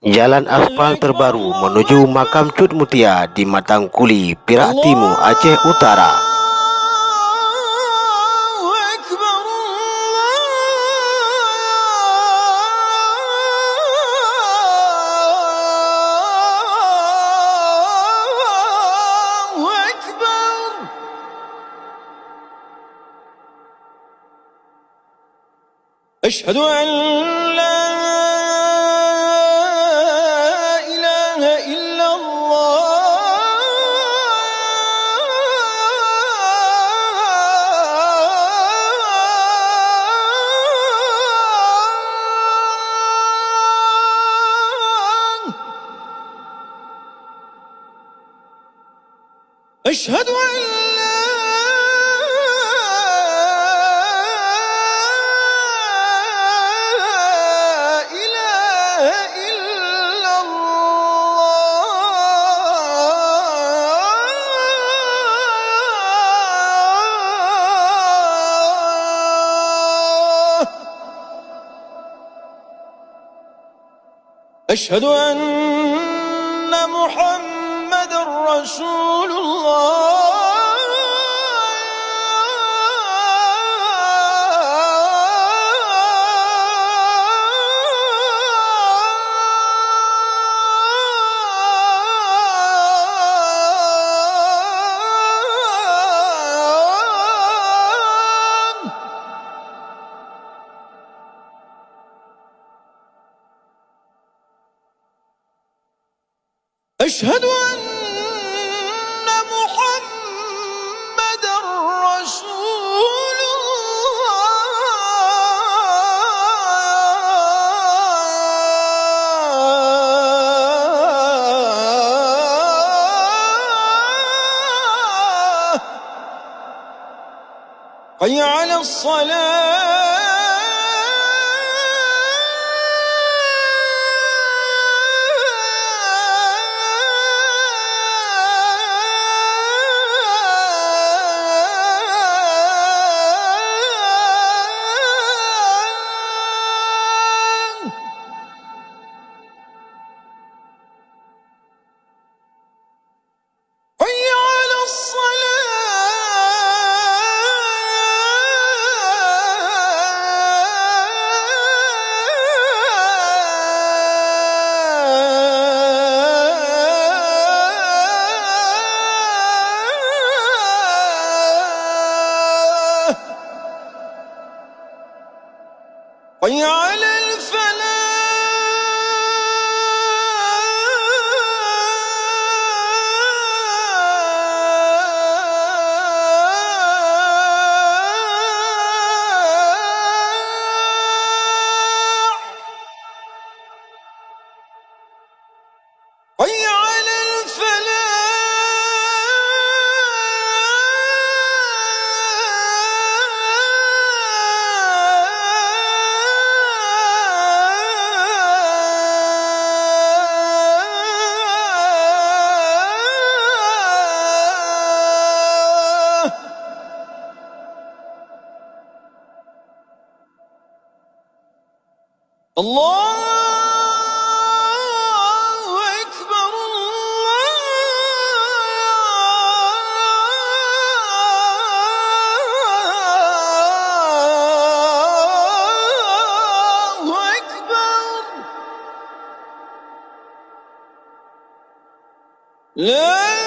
Jalan aspal terbaru menuju makam Cut Mutia di Matangkuli, Perak Timur, Aceh Utara. أشهد أن لا إله إلا الله. أشهد أن أشهد أن محمد رسول الله. أشهد أن محمد رسول الله. حي على الصلاة. حي على الفلاح. حي على الله أكبر. الله أكبر. لا